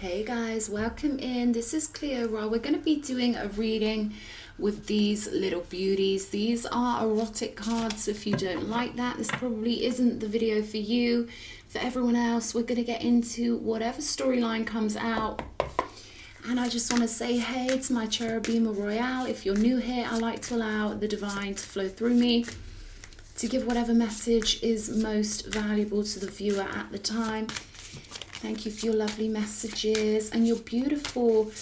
Hey guys, welcome in. This is Cleo. We're going to be doing a reading with these little beauties. These are erotic cards. If you don't like that, this probably isn't the video for you. For everyone else, we're going to get into whatever storyline comes out. And I just want to say hey to my Cherubim Royale. If you're new here, I like to allow the divine to flow through me to give whatever message is most valuable to the viewer at the time. Thank you for your lovely messages and your beautiful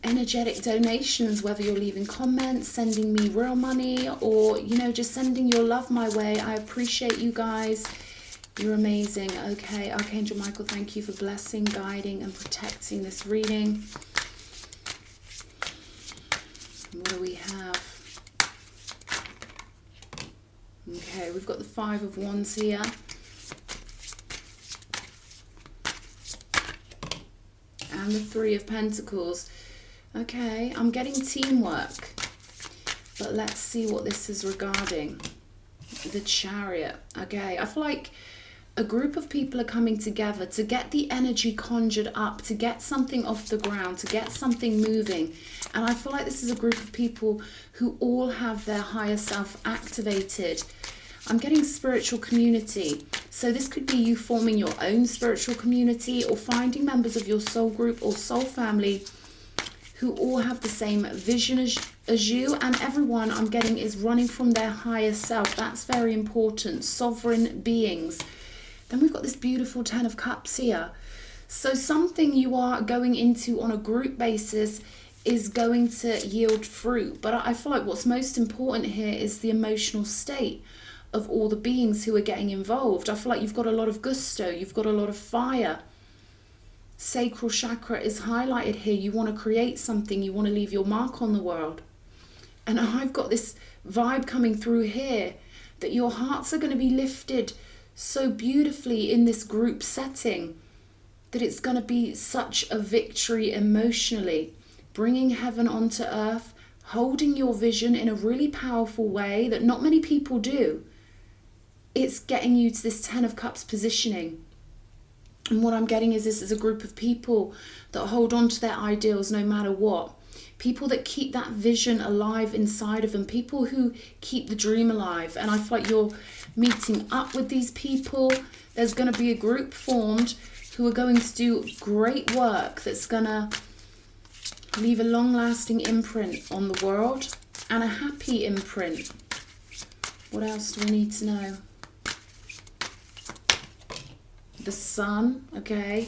energetic donations, whether you're leaving comments, sending me real money, or, you know, just sending your love my way. I appreciate you guys. You're amazing. Okay, Archangel Michael, thank you for blessing, guiding, and protecting this reading. What do we have? Okay, we've got the Five of Wands here. And the Three of Pentacles. Okay, I'm getting teamwork. But let's see what this is regarding. The Chariot. Okay, I feel like a group of people are coming together to get the energy conjured up, to get something off the ground, to get something moving. And I feel like this is a group of people who all have their higher self activated. I'm getting spiritual community. So this could be you forming your own spiritual community or finding members of your soul group or soul family who all have the same vision as you. And everyone I'm getting is running from their higher self. That's very important. Sovereign beings. Then we've got this beautiful Ten of Cups here. So something you are going into on a group basis is going to yield fruit. But I feel like what's most important here is the emotional state of all the beings who are getting involved. I feel like you've got a lot of gusto, you've got a lot of fire. Sacral chakra is highlighted here. You want to create something, you want to leave your mark on the world. And I've got this vibe coming through here that your hearts are going to be lifted so beautifully in this group setting that it's going to be such a victory emotionally, bringing heaven onto earth, holding your vision in a really powerful way that not many people do. It's getting you to this Ten of Cups positioning. And what I'm getting is this is a group of people that hold on to their ideals no matter what. People that keep that vision alive inside of them. People who keep the dream alive. And I feel like you're meeting up with these people. There's going to be a group formed who are going to do great work that's going to leave a long-lasting imprint on the world and a happy imprint. What else do we need to know? The Sun, okay.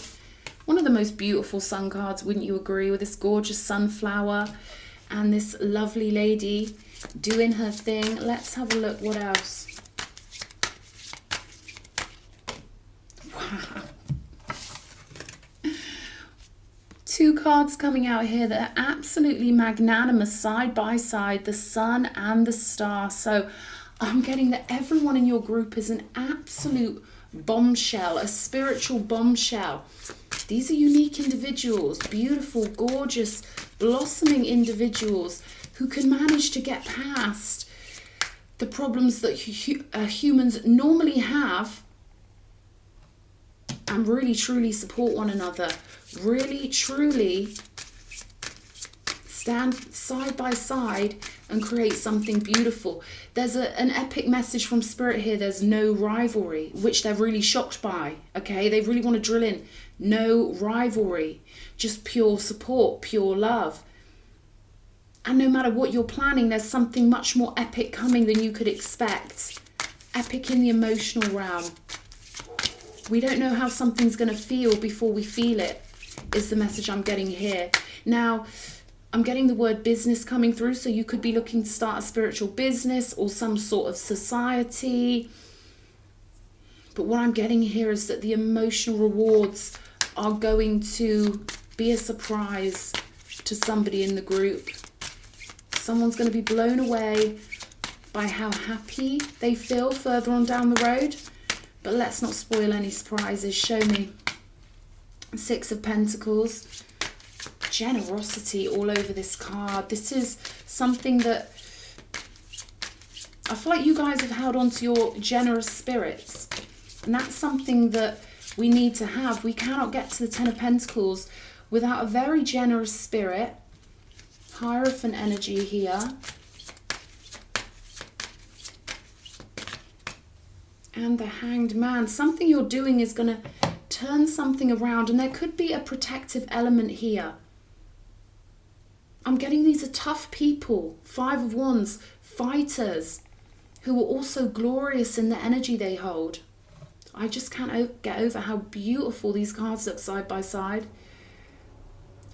One of the most beautiful sun cards, wouldn't you agree, with this gorgeous sunflower and this lovely lady doing her thing. Let's have a look. What else? Wow. Two cards coming out here that are absolutely magnanimous side by side, the Sun and the Star. So I'm getting that everyone in your group is an absolute bombshell, a spiritual bombshell. These are unique individuals, beautiful, gorgeous, blossoming individuals who can manage to get past the problems that humans normally have and really truly support one another, really truly stand side by side and create something beautiful. There's an epic message from Spirit here. There's no rivalry, which they're really shocked by. Okay, they really want to drill in. No rivalry, just pure support, pure love. And no matter what you're planning, there's something much more epic coming than you could expect. Epic in the emotional realm. We don't know how something's going to feel before we feel it, is the message I'm getting here. Now, I'm getting the word business coming through, so you could be looking to start a spiritual business or some sort of society. But what I'm getting here is that the emotional rewards are going to be a surprise to somebody in the group. Someone's going to be blown away by how happy they feel further on down the road. But let's not spoil any surprises. Show me. Six of Pentacles. Generosity all over this card. This is something that I feel like you guys have held on to your generous spirits, and that's something that we need to have. We cannot get to the Ten of Pentacles without a very generous spirit. Hierophant energy here. And the Hanged Man. Something you're doing is going to turn something around, and there could be a protective element here. I'm getting these are tough people. Five of Wands, fighters, who are also glorious in the energy they hold. I just can't get over how beautiful these cards look side by side.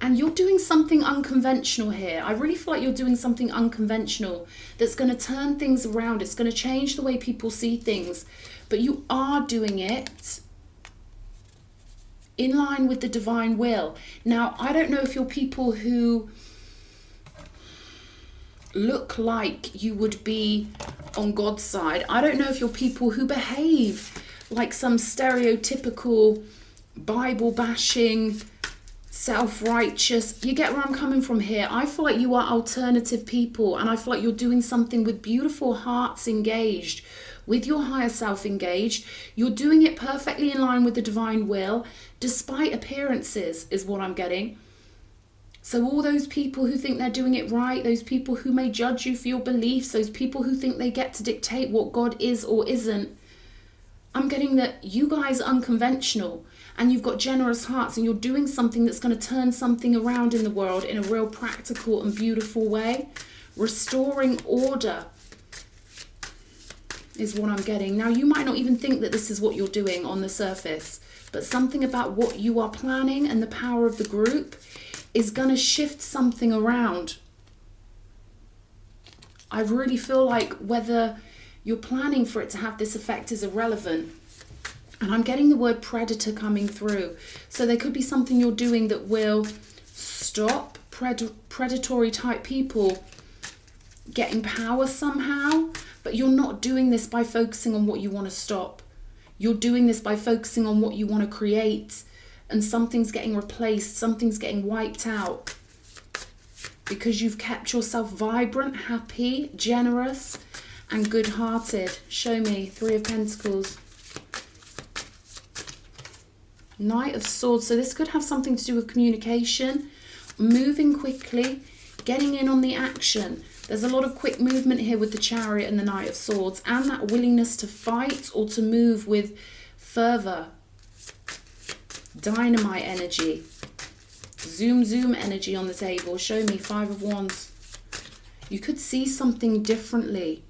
And you're doing something unconventional here. I really feel like you're doing something unconventional that's going to turn things around. It's going to change the way people see things. But you are doing it in line with the divine will. Now, I don't know if you're people who look like you would be on God's side. I don't know if you're people who behave like some stereotypical Bible bashing, self-righteous. You get where I'm coming from here. I feel like you are alternative people, and I feel like you're doing something with beautiful hearts engaged, with your higher self engaged. You're doing it perfectly in line with the divine will, despite appearances, is what I'm getting. So all those people who think they're doing it right, those people who may judge you for your beliefs, those people who think they get to dictate what God is or isn't, I'm getting that you guys are unconventional, and you've got generous hearts, and you're doing something that's going to turn something around in the world in a real practical and beautiful way. Restoring order is what I'm getting. Now, you might not even think that this is what you're doing on the surface, but something about what you are planning and the power of the group is going to shift something around. I really feel like whether you're planning for it to have this effect is irrelevant. And I'm getting the word predator coming through. So there could be something you're doing that will stop predatory type people getting power somehow. But you're not doing this by focusing on what you want to stop. You're doing this by focusing on what you want to create. And something's getting replaced, something's getting wiped out. Because you've kept yourself vibrant, happy, generous, and good-hearted. Show me. Three of Pentacles. Knight of Swords. So this could have something to do with communication, moving quickly, getting in on the action. There's a lot of quick movement here with the Chariot and the Knight of Swords, and that willingness to fight or to move with fervor. Dynamite energy. Zoom energy on the table. Show me. Five of Wands. You could see something differently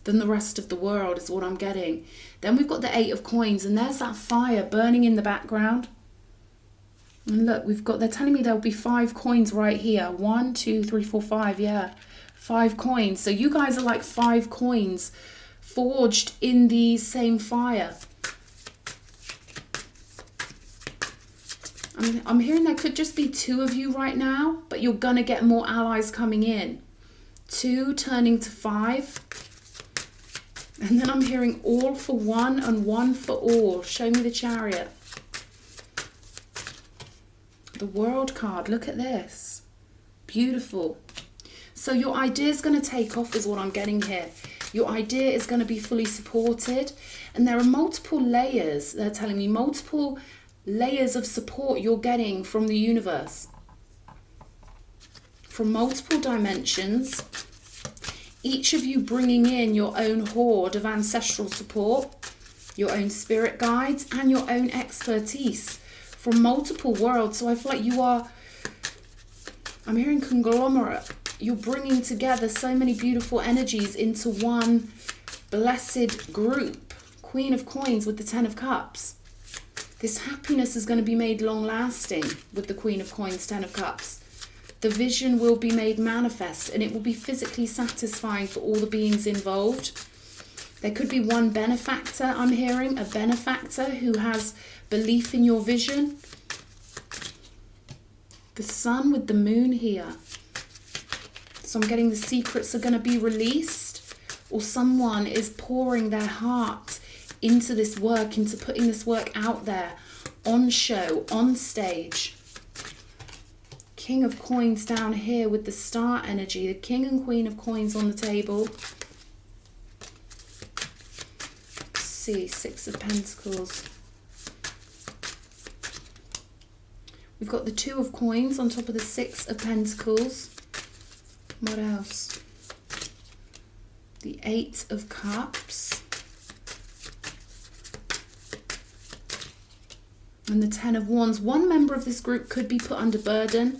than the rest of the world is what I'm getting. Then we've got the Eight of Coins, and there's that fire burning in the background. And look, they're telling me there'll be 5 coins right here. 1, 2, 3, 4, 5. Yeah, 5 coins. So you guys are like 5 coins forged in the same fire. I'm hearing there could just be 2 of you right now, but you're gonna get more allies coming in. 2 turning to 5. And then I'm hearing all for one and one for all. Show me the Chariot. The World card. Look at this. Beautiful. So your idea is going to take off is what I'm getting here. Your idea is going to be fully supported. And there are multiple layers. They're telling me multiple layers of support you're getting from the universe. From multiple dimensions. Each of you bringing in your own horde of ancestral support, your own spirit guides, and your own expertise from multiple worlds. So I feel like you are, I'm hearing conglomerate. You're bringing together so many beautiful energies into one blessed group. Queen of Coins with the Ten of Cups. This happiness is going to be made long lasting with the Queen of Coins, Ten of Cups. The vision will be made manifest, and it will be physically satisfying for all the beings involved. There could be one benefactor, I'm hearing, a benefactor who has belief in your vision. The Sun with the Moon here. So I'm getting the secrets are going to be released, or someone is pouring their heart into this work, into putting this work out there, on show, on stage. King of Coins down here with the Star energy, the King and Queen of Coins on the table. Let's see, Six of Pentacles. We've got the 2 of Coins on top of the 6 of Pentacles. What else? The 8 of Cups. And the 10 of Wands. One member of this group could be put under burden.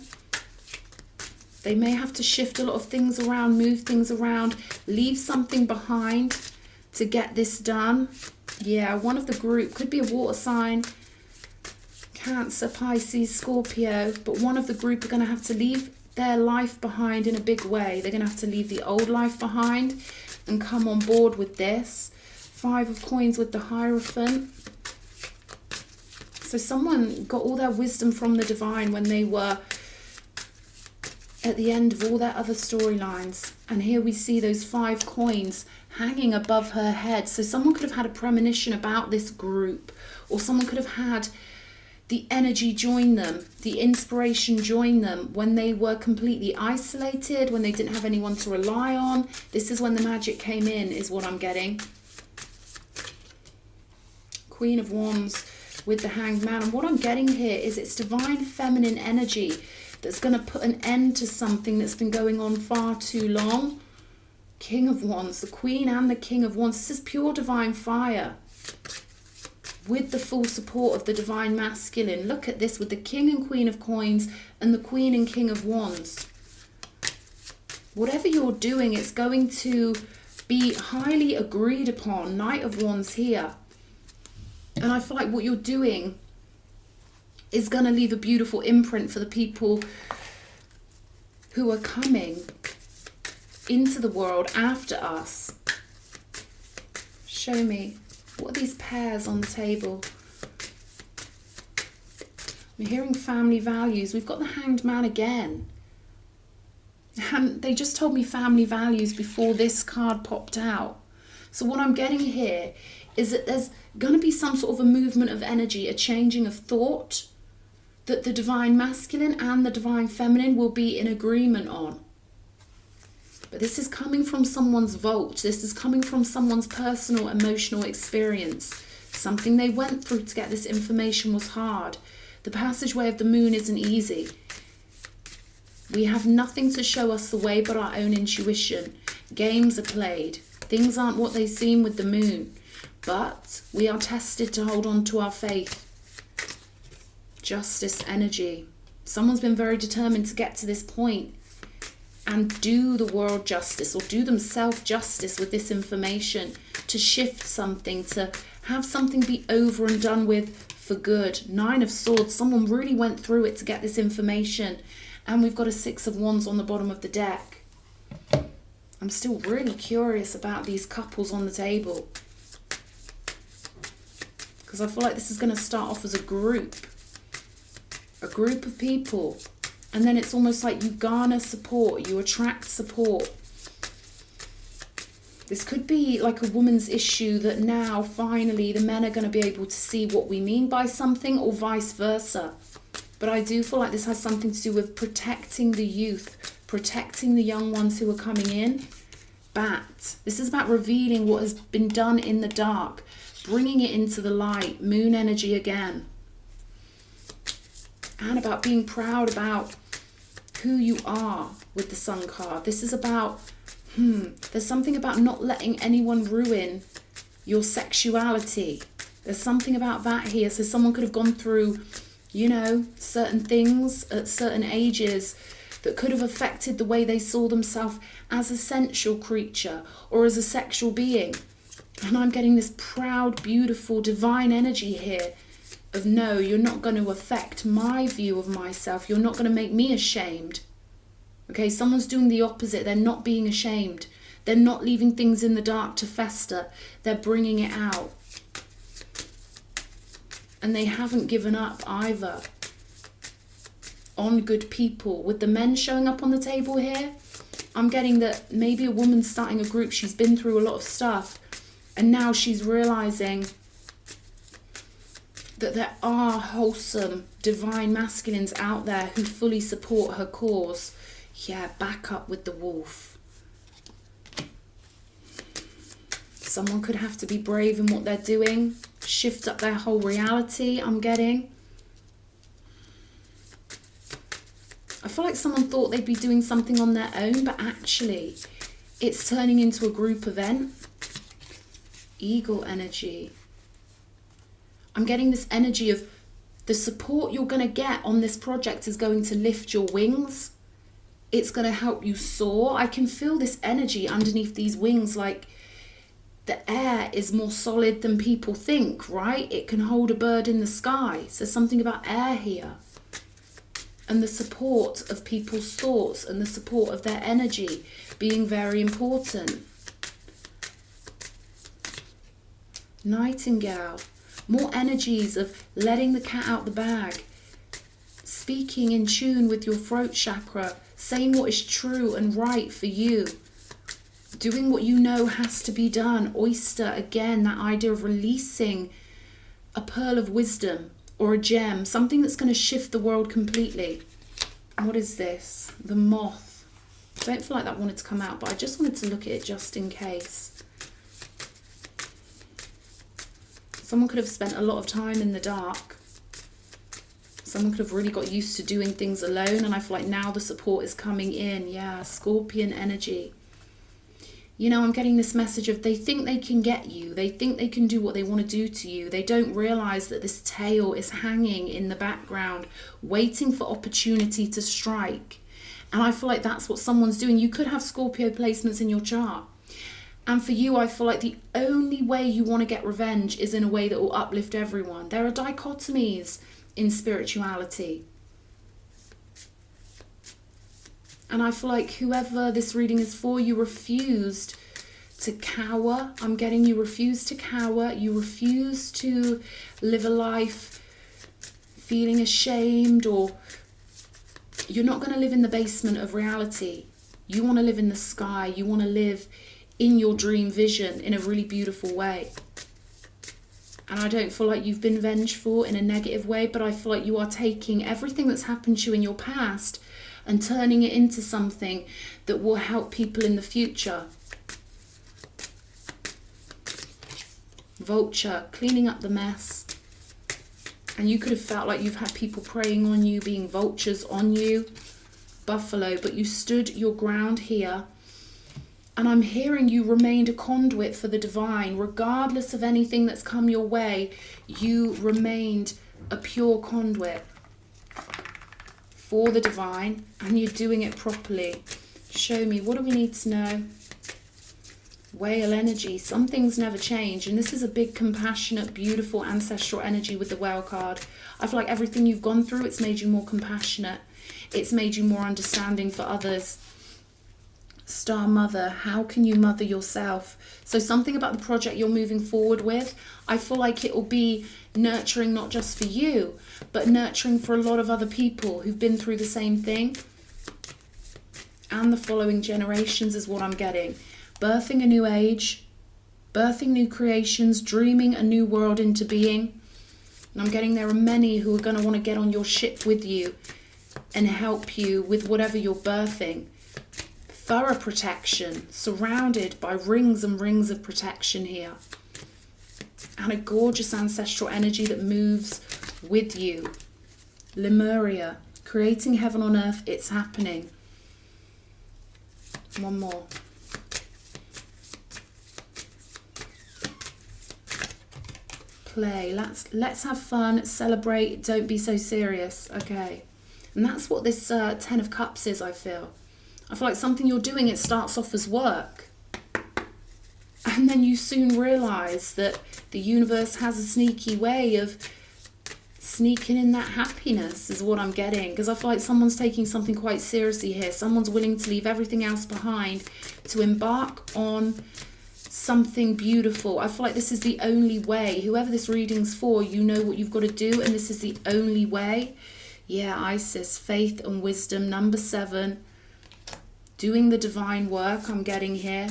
They may have to shift a lot of things around, move things around, leave something behind to get this done. Yeah, one of the group could be a water sign, Cancer, Pisces, Scorpio, but one of the group are going to have to leave their life behind in a big way. They're going to have to leave the old life behind and come on board with this. 5 of Coins with the Hierophant. So someone got all their wisdom from the divine when they were at the end of all their other storylines. And here we see those 5 coins hanging above her head. So someone could have had a premonition about this group, or someone could have had the energy join them, the inspiration join them when they were completely isolated, when they didn't have anyone to rely on. This is when the magic came in, is what I'm getting. Queen of Wands with the Hanged Man. And what I'm getting here is it's divine feminine energy that's going to put an end to something that's been going on far too long. King of Wands, the Queen and the King of Wands. This is pure divine fire with the full support of the divine masculine. Look at this with the King and Queen of Coins and the Queen and King of Wands. Whatever you're doing, it's going to be highly agreed upon. Knight of Wands here. And I feel like what you're doing is going to leave a beautiful imprint for the people who are coming into the world after us. Show me. What are these pairs on the table? I'm hearing family values. We've got the Hanged Man again. And they just told me family values before this card popped out. So what I'm getting here is that there's going to be some sort of a movement of energy, a changing of thought, that the divine masculine and the divine feminine will be in agreement on. But this is coming from someone's vault. This is coming from someone's personal emotional experience. Something they went through to get this information was hard. The passageway of the moon isn't easy. We have nothing to show us the way but our own intuition. Games are played. Things aren't what they seem with the moon. But we are tested to hold on to our faith. Justice energy. Someone's been very determined to get to this point and do the world justice, or do themselves justice with this information, to shift something, to have something be over and done with for good. 9 of Swords. Someone really went through it to get this information. And we've got a 6 of Wands on the bottom of the deck. I'm still really curious about these couples on the table, because I feel like this is going to start off as a group of people, and then it's almost like you garner support, you attract support. This could be like a woman's issue, that now finally the men are going to be able to see what we mean by something, or vice versa. But I do feel like this has something to do with protecting the youth, protecting the young ones who are coming in. Bat. This is about revealing what has been done in the dark, bringing it into the light. Moon energy again. And about being proud about who you are with the Sun card. This is about, there's something about not letting anyone ruin your sexuality. There's something about that here. So someone could have gone through, you know, certain things at certain ages that could have affected the way they saw themselves as a sensual creature or as a sexual being. And I'm getting this proud, beautiful, divine energy here of, no, you're not going to affect my view of myself. You're not going to make me ashamed. Okay, someone's doing the opposite. They're not being ashamed. They're not leaving things in the dark to fester. They're bringing it out. And they haven't given up either on good people. With the men showing up on the table here, I'm getting that maybe a woman's starting a group. She's been through a lot of stuff, and now she's realizing that there are wholesome divine masculines out there who fully support her cause. Yeah, back up with the wolf. Someone could have to be brave in what they're doing, shift up their whole reality, I'm getting. I feel like someone thought they'd be doing something on their own, but actually it's turning into a group event. Eagle energy. I'm getting this energy of the support you're going to get on this project is going to lift your wings. It's going to help you soar. I can feel this energy underneath these wings, like the air is more solid than people think, right? It can hold a bird in the sky. So something about air here. And the support of people's thoughts and the support of their energy being very important. Nightingale. More energies of letting the cat out the bag. Speaking in tune with your throat chakra. Saying what is true and right for you. Doing what you know has to be done. Oyster, again, that idea of releasing a pearl of wisdom or a gem. Something that's going to shift the world completely. What is this? The moth. I don't feel like that wanted to come out, but I just wanted to look at it just in case. Someone could have spent a lot of time in the dark. Someone could have really got used to doing things alone, and I feel like now the support is coming in. Yeah, Scorpion energy. You know, I'm getting this message of they think they can get you. They think they can do what they want to do to you. They don't realize that this tail is hanging in the background, waiting for opportunity to strike. And I feel like that's what someone's doing. You could have Scorpio placements in your chart. And for you, I feel like the only way you want to get revenge is in a way that will uplift everyone. There are dichotomies in spirituality. And I feel like whoever this reading is for, you refused to cower. I'm getting you refuse to cower. You refuse to live a life feeling ashamed, or you're not going to live in the basement of reality. You want to live in the sky. You want to live in your dream vision in a really beautiful way. And I don't feel like you've been vengeful in a negative way, but I feel like you are taking everything that's happened to you in your past and turning it into something that will help people in the future. Vulture, cleaning up the mess. And you could have felt like you've had people preying on you, being vultures on you. Buffalo, but you stood your ground here. And I'm hearing you remained a conduit for the divine. Regardless of anything that's come your way, you remained a pure conduit for the divine, and you're doing it properly. Show me, what do we need to know? Whale energy. Some things never change, and this is a big, compassionate, beautiful ancestral energy with the whale card. I feel like everything you've gone through, it's made you more compassionate. It's made you more understanding for others. Star Mother, how can you mother yourself? So something about the project you're moving forward with, I feel like it will be nurturing not just for you, but nurturing for a lot of other people who've been through the same thing. And the following generations is what I'm getting. Birthing a new age, birthing new creations, dreaming a new world into being. And I'm getting there are many who are going to want to get on your ship with you and help you with whatever you're birthing. Thorough protection, surrounded by rings and rings of protection here. And a gorgeous ancestral energy that moves with you. Lemuria, creating heaven on earth, it's happening. One more. Play, let's have fun, celebrate, don't be so serious. Okay, and that's what this 10 of Cups is, I feel. I feel like something you're doing, it starts off as work. And then you soon realise that the universe has a sneaky way of sneaking in that happiness is what I'm getting. Because I feel like someone's taking something quite seriously here. Someone's willing to leave everything else behind to embark on something beautiful. I feel like this is the only way. Whoever this reading's for, you know what you've got to do, and this is the only way. Yeah, Isis, faith and wisdom, number 7. Doing the divine work I'm getting here.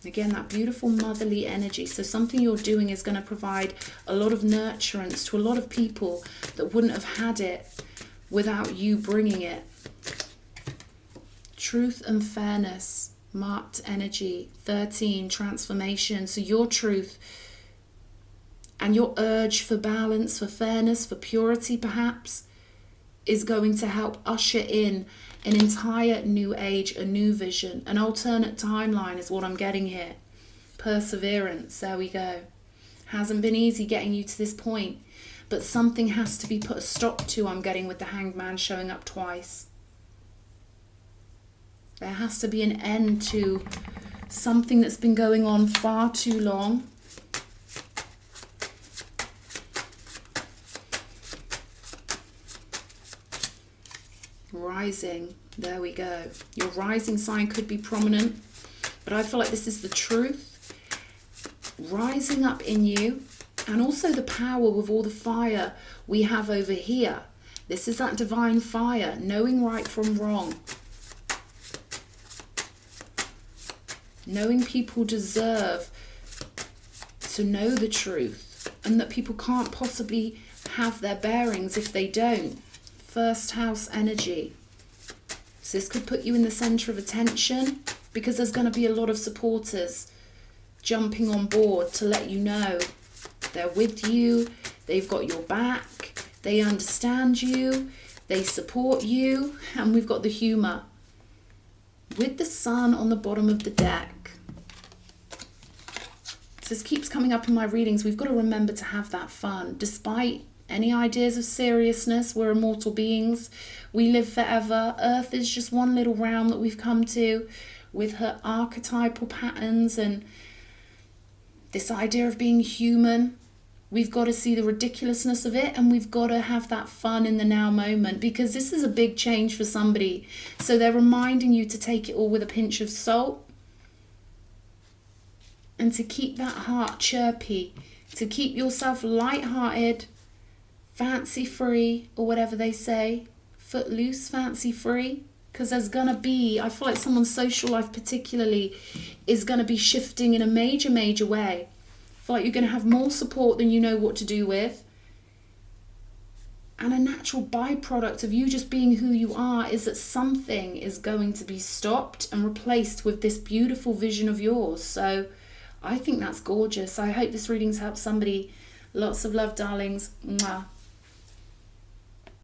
Again, that beautiful motherly energy. So something you're doing is going to provide a lot of nurturance to a lot of people that wouldn't have had it without you bringing it. Truth and fairness, marked energy. 13, transformation. So your truth And your urge for balance, for fairness, for purity perhaps, is going to help usher in an entire new age, a new vision, an alternate timeline is what I'm getting here. Perseverance, there we go. Hasn't been easy getting you to this point, but something has to be put a stop to, I'm getting with the Hanged Man showing up twice. There has to be an end to something that's been going on far too long. Rising, there we go. Your rising sign could be prominent, but I feel like this is the truth rising up in you, and also the power with all the fire we have over here. This is that divine fire, knowing right from wrong, knowing people deserve to know the truth, and that people can't possibly have their bearings if they don't. First house energy. So this could put you in the center of attention, because there's going to be a lot of supporters jumping on board to let you know they're with you, they've got your back, they understand you, they support you, and we've got the humor. With the sun on the bottom of the deck. So this keeps coming up in my readings. We've got to remember to have that fun. Despite any ideas of seriousness, we're immortal beings. We live forever. Earth is just one little realm that we've come to with her archetypal patterns and this idea of being human. We've got to see the ridiculousness of it, and we've got to have that fun in the now moment, because this is a big change for somebody. So they're reminding you to take it all with a pinch of salt and to keep that heart chirpy, to keep yourself light-hearted, fancy-free, or whatever they say, footloose, fancy-free, because there's going to be, I feel like someone's social life particularly is going to be shifting in a major, major way. I feel like you're going to have more support than you know what to do with. And a natural byproduct of you just being who you are is that something is going to be stopped and replaced with this beautiful vision of yours. So I think that's gorgeous. I hope this reading's helped somebody. Lots of love, darlings. Mwah.